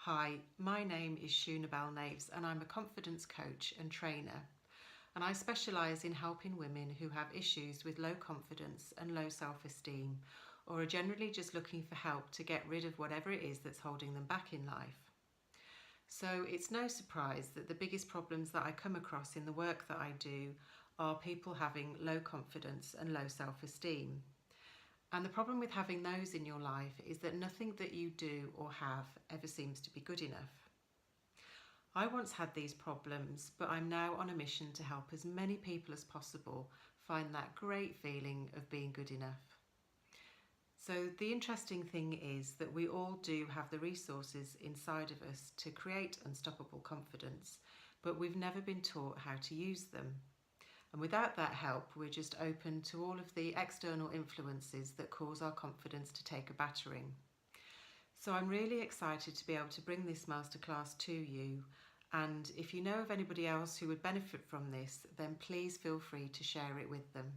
Hi, my name is Shuna Balnaves and I'm a confidence coach and trainer, and I specialise in helping women who have issues with low confidence and low self-esteem, or are generally just looking for help to get rid of whatever it is that's holding them back in life. So it's no surprise that the biggest problems that I come across in the work that I do are people having low confidence and low self-esteem. And the problem with having those in your life is that nothing that you do or have ever seems to be good enough. I once had these problems, but I'm now on a mission to help as many people as possible find that great feeling of being good enough. So the interesting thing is that we all do have the resources inside of us to create unstoppable confidence, but we've never been taught how to use them. And without that help, we're just open to all of the external influences that cause our confidence to take a battering. So I'm really excited to be able to bring this masterclass to you. And if you know of anybody else who would benefit from this, then please feel free to share it with them.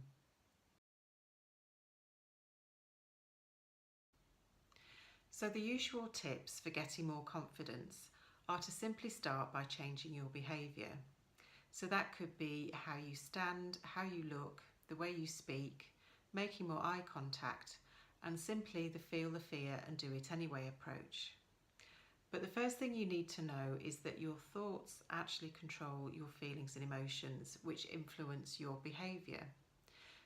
So the usual tips for getting more confidence are to simply start by changing your behaviour. So that could be how you stand, how you look, the way you speak, making more eye contact, and simply the feel the fear and do it anyway approach. But the first thing you need to know is that your thoughts actually control your feelings and emotions, which influence your behaviour.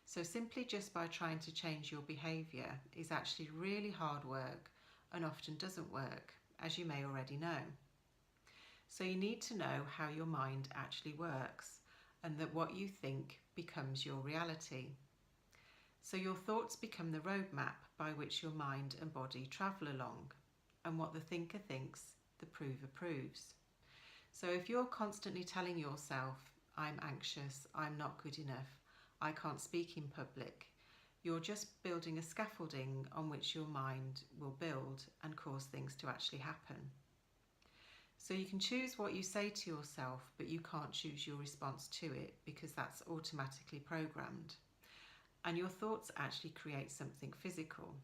So simply just by trying to change your behaviour is actually really hard work and often doesn't work, as you may already know. So you need to know how your mind actually works and that what you think becomes your reality. So your thoughts become the roadmap by which your mind and body travel along, and what the thinker thinks, the prover proves. So if you're constantly telling yourself, I'm anxious, I'm not good enough, I can't speak in public, you're just building a scaffolding on which your mind will build and cause things to actually happen. So you can choose what you say to yourself, but you can't choose your response to it because that's automatically programmed. And your thoughts actually create something physical.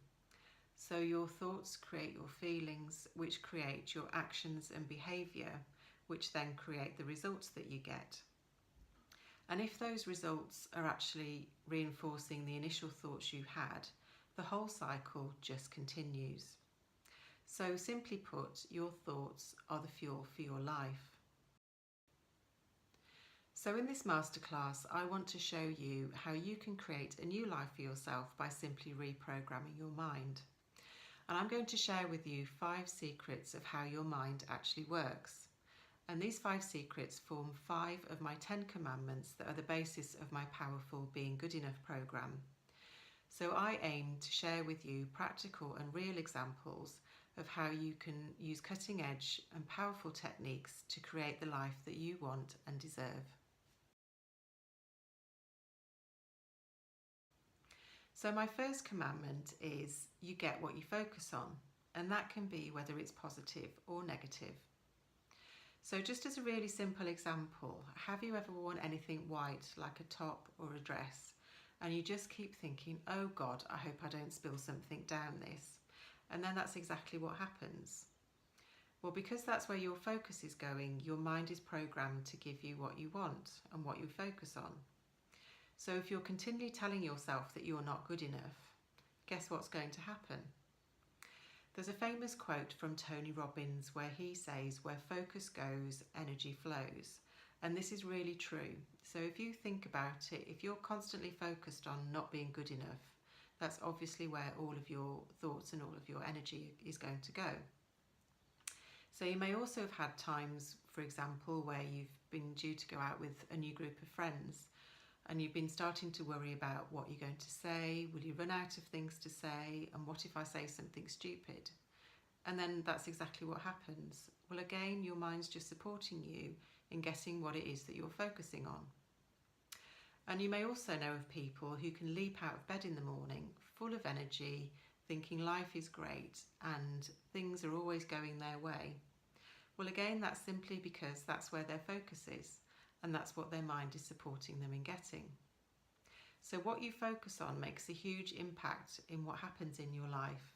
So your thoughts create your feelings, which create your actions and behaviour, which then create the results that you get. And if those results are actually reinforcing the initial thoughts you had, the whole cycle just continues. So simply put, your thoughts are the fuel for your life. So in this masterclass, I want to show you how you can create a new life for yourself by simply reprogramming your mind. And I'm going to share with you 5 secrets of how your mind actually works. And these 5 secrets form 5 of my 10 commandments that are the basis of my powerful Being Good Enough program. So I aim to share with you practical and real examples of how you can use cutting edge and powerful techniques to create the life that you want and deserve. So my first commandment is you get what you focus on, and that can be whether it's positive or negative. So just as a really simple example, have you ever worn anything white like a top or a dress and you just keep thinking, oh God, I hope I don't spill something down this? And then that's exactly what happens. Well, because that's where your focus is going, your mind is programmed to give you what you want and what you focus on. So if you're continually telling yourself that you're not good enough, guess what's going to happen? There's a famous quote from Tony Robbins where he says, where focus goes, energy flows. And this is really true. So if you think about it, if you're constantly focused on not being good enough, that's obviously where all of your thoughts and all of your energy is going to go. So you may also have had times, for example, where you've been due to go out with a new group of friends and you've been starting to worry about what you're going to say, will you run out of things to say, and what if I say something stupid? And then that's exactly what happens. Well, again, your mind's just supporting you in getting what it is that you're focusing on. And you may also know of people who can leap out of bed in the morning, full of energy, thinking life is great and things are always going their way. Well, again, that's simply because that's where their focus is, and that's what their mind is supporting them in getting. So what you focus on makes a huge impact in what happens in your life.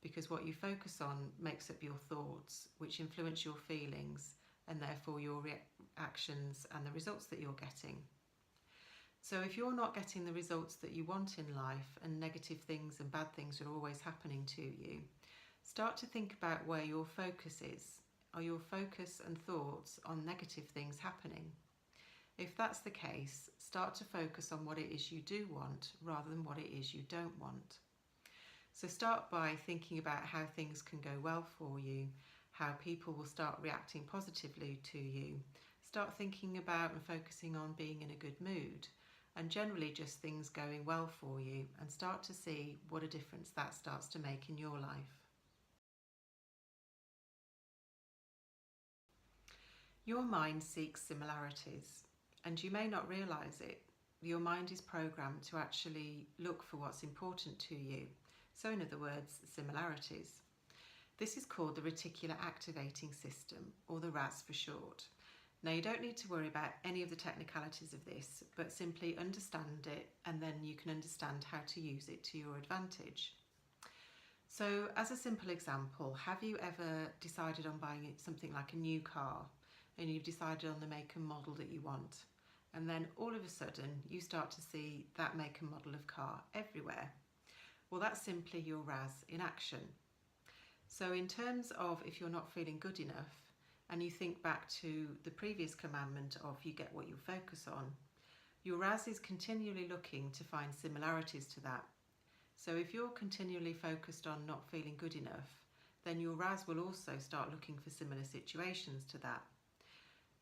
because what you focus on makes up your thoughts, which influence your feelings and therefore your reactions and the results that you're getting. So if you're not getting the results that you want in life and negative things and bad things are always happening to you, start to think about where your focus is. Are your focus and thoughts on negative things happening? If that's the case, start to focus on what it is you do want rather than what it is you don't want. So start by thinking about how things can go well for you, how people will start reacting positively to you. Start thinking about and focusing on being in a good mood and generally just things going well for you, and start to see what a difference that starts to make in your life. Your mind seeks similarities, and you may not realise it. Your mind is programmed to actually look for what's important to you. So in other words, similarities. This is called the reticular activating system, or the RAS for short. Now you don't need to worry about any of the technicalities of this, but simply understand it, and then you can understand how to use it to your advantage. So as a simple example, have you ever decided on buying something like a new car, and you've decided on the make and model that you want, and then all of a sudden you start to see that make and model of car everywhere? Well, that's simply your RAS in action. So in terms of if you're not feeling good enough, and you think back to the previous commandment of you get what you focus on, your RAS is continually looking to find similarities to that. So if you're continually focused on not feeling good enough, then your RAS will also start looking for similar situations to that.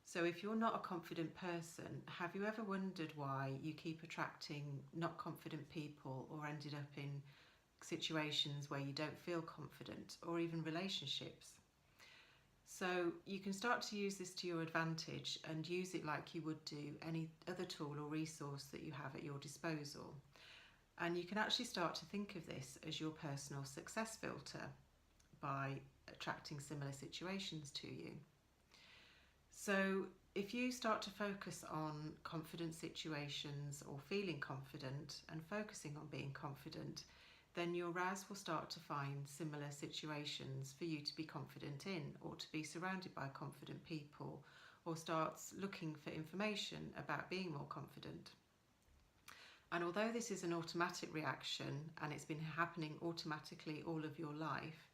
So if you're not a confident person, have you ever wondered why you keep attracting not confident people, or ended up in situations where you don't feel confident, or even relationships? So you can start to use this to your advantage and use it like you would do any other tool or resource that you have at your disposal. And you can actually start to think of this as your personal success filter by attracting similar situations to you. So if you start to focus on confident situations or feeling confident and focusing on being confident, then your RAS will start to find similar situations for you to be confident in, or to be surrounded by confident people, or starts looking for information about being more confident. And although this is an automatic reaction and it's been happening automatically all of your life,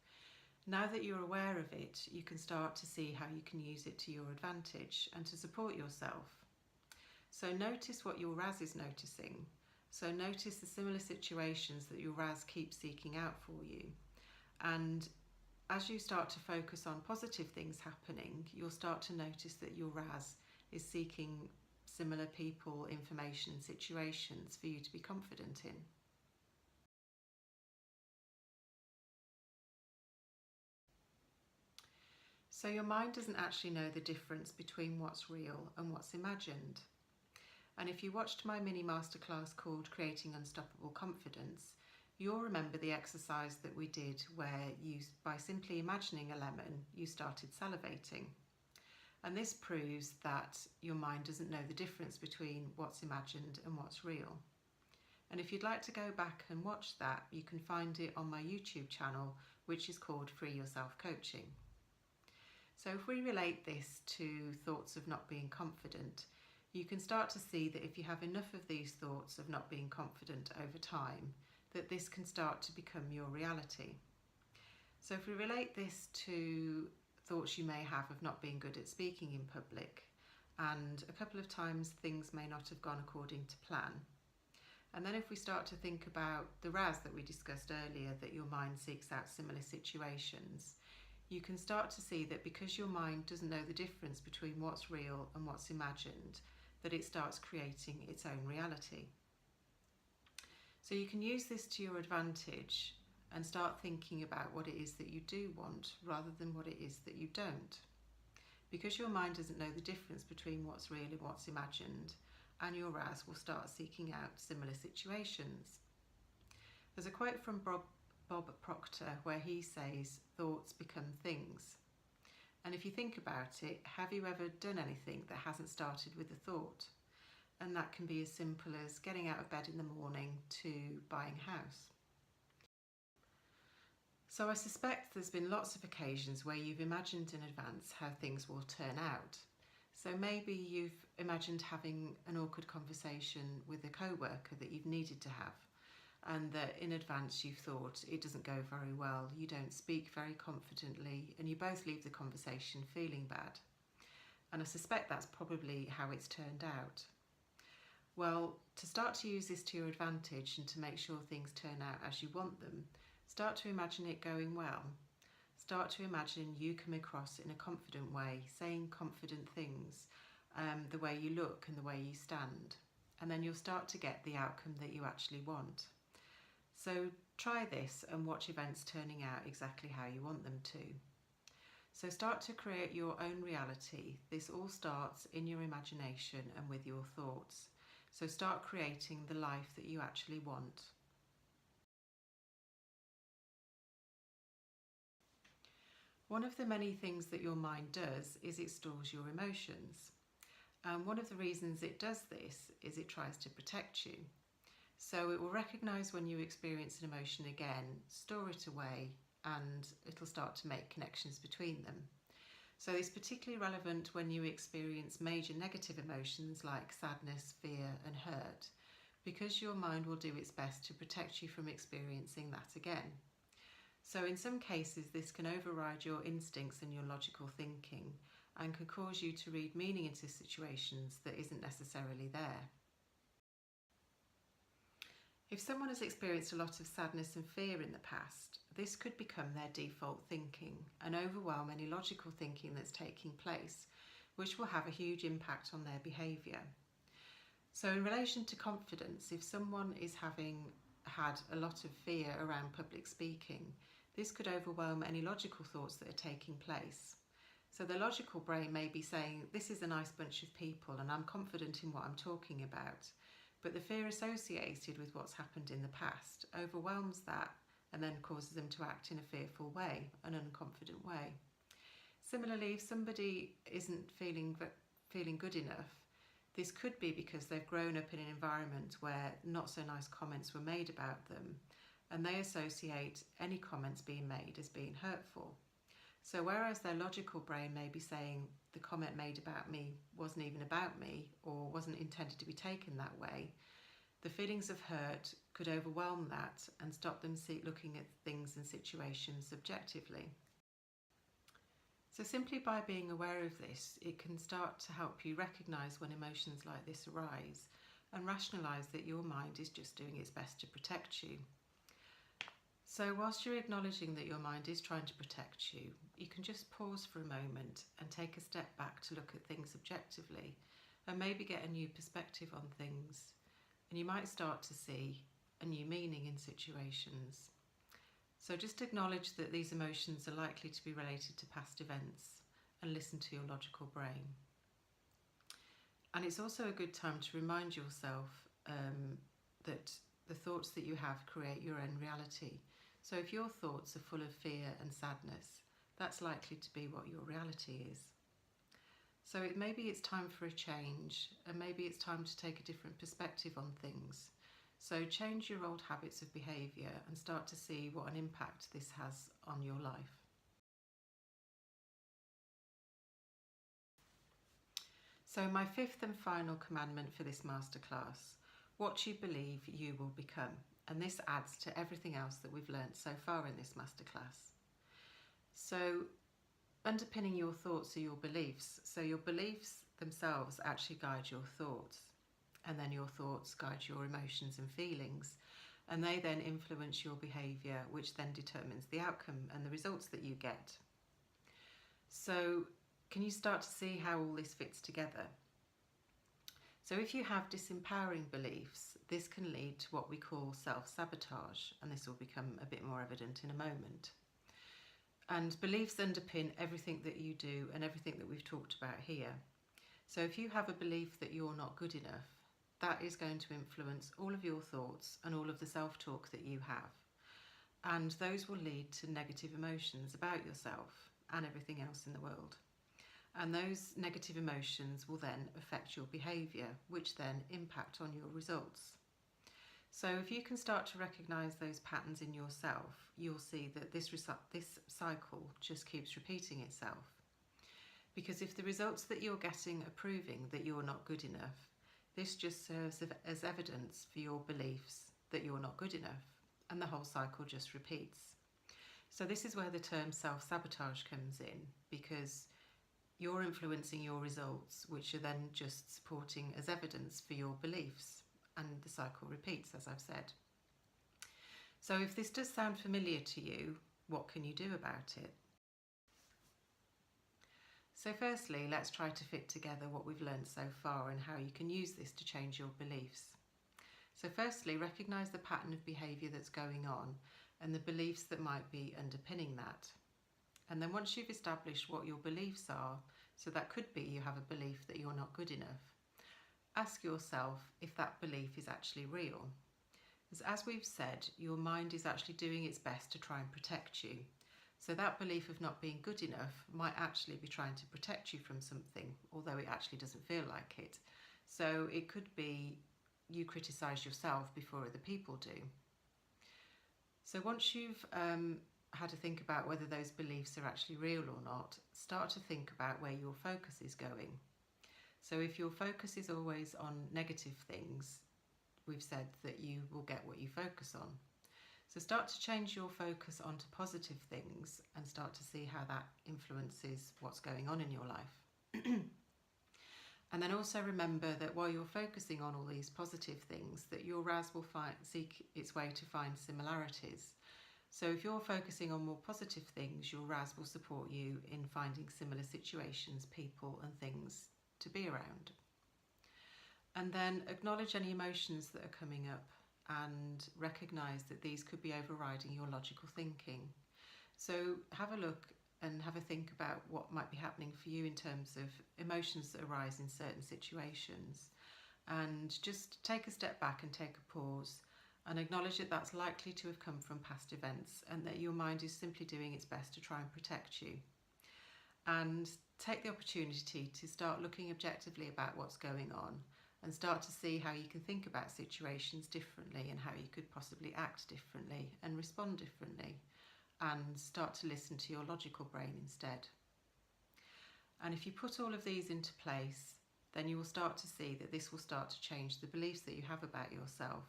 now that you're aware of it, you can start to see how you can use it to your advantage and to support yourself. So notice what your RAS is noticing. So notice the similar situations that your RAS keeps seeking out for you. And as you start to focus on positive things happening, you'll start to notice that your RAS is seeking similar people, information, situations for you to be confident in. So your mind doesn't actually know the difference between what's real and what's imagined. And if you watched my mini masterclass called Creating Unstoppable Confidence, you'll remember the exercise that we did where you, by simply imagining a lemon, you started salivating. And this proves that your mind doesn't know the difference between what's imagined and what's real. And if you'd like to go back and watch that, you can find it on my YouTube channel, which is called Free Yourself Coaching. So if we relate this to thoughts of not being confident, you can start to see that if you have enough of these thoughts of not being confident over time, that this can start to become your reality. So if we relate this to thoughts you may have of not being good at speaking in public, and a couple of times things may not have gone according to plan. And then if we start to think about the RAS that we discussed earlier, that your mind seeks out similar situations, you can start to see that because your mind doesn't know the difference between what's real and what's imagined, that it starts creating its own reality. So you can use this to your advantage and start thinking about what it is that you do want rather than what it is that you don't. Because your mind doesn't know the difference between what's real and what's imagined, and your RAS will start seeking out similar situations. There's a quote from Bob Proctor where he says, "Thoughts become things." And if you think about it, have you ever done anything that hasn't started with a thought? And that can be as simple as getting out of bed in the morning to buying a house. So I suspect there's been lots of occasions where you've imagined in advance how things will turn out. So maybe you've imagined having an awkward conversation with a co-worker that you've needed to have, and that in advance you've thought it doesn't go very well, you don't speak very confidently, and you both leave the conversation feeling bad. And I suspect that's probably how it's turned out. Well, to start to use this to your advantage and to make sure things turn out as you want them, start to imagine it going well. Start to imagine you come across in a confident way, saying confident things, the way you look and the way you stand. And then you'll start to get the outcome that you actually want. So try this and watch events turning out exactly how you want them to. So start to create your own reality. This all starts in your imagination and with your thoughts. So start creating the life that you actually want. One of the many things that your mind does is it stores your emotions. And one of the reasons it does this is it tries to protect you. So it will recognise when you experience an emotion again, store it away, and it'll start to make connections between them. So it's particularly relevant when you experience major negative emotions like sadness, fear and hurt, because your mind will do its best to protect you from experiencing that again. So in some cases this can override your instincts and your logical thinking and can cause you to read meaning into situations that isn't necessarily there. If someone has experienced a lot of sadness and fear in the past, this could become their default thinking and overwhelm any logical thinking that's taking place, which will have a huge impact on their behaviour. So in relation to confidence, if someone is having had a lot of fear around public speaking, this could overwhelm any logical thoughts that are taking place. So the logical brain may be saying, this is a nice bunch of people and I'm confident in what I'm talking about. But the fear associated with what's happened in the past overwhelms that and then causes them to act in a fearful way, an unconfident way. Similarly, if somebody isn't feeling good enough, this could be because they've grown up in an environment where not so nice comments were made about them, and they associate any comments being made as being hurtful. So whereas their logical brain may be saying the comment made about me wasn't even about me or wasn't intended to be taken that way, the feelings of hurt could overwhelm that and stop them looking at things and situations subjectively. So simply by being aware of this, it can start to help you recognise when emotions like this arise and rationalise that your mind is just doing its best to protect you. So whilst you're acknowledging that your mind is trying to protect you, you can just pause for a moment and take a step back to look at things objectively and maybe get a new perspective on things. And you might start to see a new meaning in situations. So just acknowledge that these emotions are likely to be related to past events and listen to your logical brain. And it's also a good time to remind yourself that the thoughts that you have create your own reality. So if your thoughts are full of fear and sadness, that's likely to be what your reality is. So maybe it's time for a change, and maybe it's time to take a different perspective on things. So change your old habits of behaviour and start to see what an impact this has on your life. So my fifth and final commandment for this masterclass: what you believe you will become. And this adds to everything else that we've learnt so far in this masterclass. So underpinning your thoughts are your beliefs. So your beliefs themselves actually guide your thoughts. And then your thoughts guide your emotions and feelings. And they then influence your behaviour, which then determines the outcome and the results that you get. So can you start to see how all this fits together? So if you have disempowering beliefs, this can lead to what we call self-sabotage, and this will become a bit more evident in a moment. And beliefs underpin everything that you do and everything that we've talked about here. So if you have a belief that you're not good enough, that is going to influence all of your thoughts and all of the self-talk that you have. And those will lead to negative emotions about yourself and everything else in the world. And those negative emotions will then affect your behaviour, which then impact on your results. So if you can start to recognise those patterns in yourself, you'll see that this cycle just keeps repeating itself. Because if the results that you're getting are proving that you're not good enough, this just serves as evidence for your beliefs that you're not good enough, and the whole cycle just repeats. So this is where the term self-sabotage comes in, because you're influencing your results, which are then just supporting as evidence for your beliefs, and the cycle repeats, as I've said. So if this does sound familiar to you, what can you do about it? So firstly, let's try to fit together what we've learned so far and how you can use this to change your beliefs. So firstly, recognise the pattern of behaviour that's going on and the beliefs that might be underpinning that. And then once you've established what your beliefs are, so that could be you have a belief that you're not good enough, ask yourself if that belief is actually real. As we've said, your mind is actually doing its best to try and protect you. So that belief of not being good enough might actually be trying to protect you from something, although it actually doesn't feel like it. So it could be you criticise yourself before other people do. So once you've had to think about whether those beliefs are actually real or not, start to think about where your focus is going. So if your focus is always on negative things, we've said that you will get what you focus on. So start to change your focus onto positive things and start to see how that influences what's going on in your life. And then also remember that while you're focusing on all these positive things, that your RAS will seek its way to find similarities. So if you're focusing on more positive things, your RAS will support you in finding similar situations, people and things to be around. And then acknowledge any emotions that are coming up and recognise that these could be overriding your logical thinking. So have a look and have a think about what might be happening for you in terms of emotions that arise in certain situations, and just take a step back and take a pause and acknowledge that that's likely to have come from past events and that your mind is simply doing its best to try and protect you. And take the opportunity to start looking objectively about what's going on and start to see how you can think about situations differently and how you could possibly act differently and respond differently, and start to listen to your logical brain instead. And if you put all of these into place, then you will start to see that this will start to change the beliefs that you have about yourself.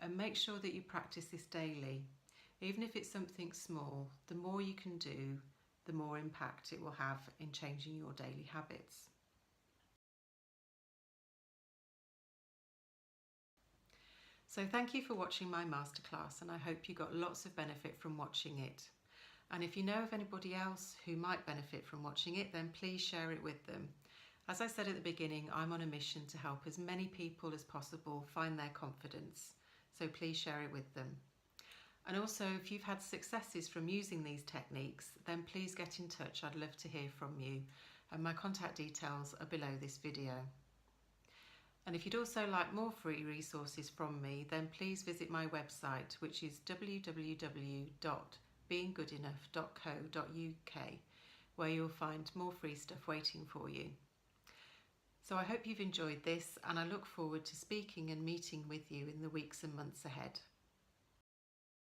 And make sure that you practice this daily. Even if it's something small, the more you can do, the more impact it will have in changing your daily habits. So thank you for watching my masterclass, and I hope you got lots of benefit from watching it. And if you know of anybody else who might benefit from watching it, then please share it with them. As I said at the beginning, I'm on a mission to help as many people as possible find their confidence. So please share it with them. And also, if you've had successes from using these techniques, then please get in touch. I'd love to hear from you. And my contact details are below this video. And if you'd also like more free resources from me, then please visit my website, which is www.beinggoodenough.co.uk, where you'll find more free stuff waiting for you. So I hope you've enjoyed this, and I look forward to speaking and meeting with you in the weeks and months ahead.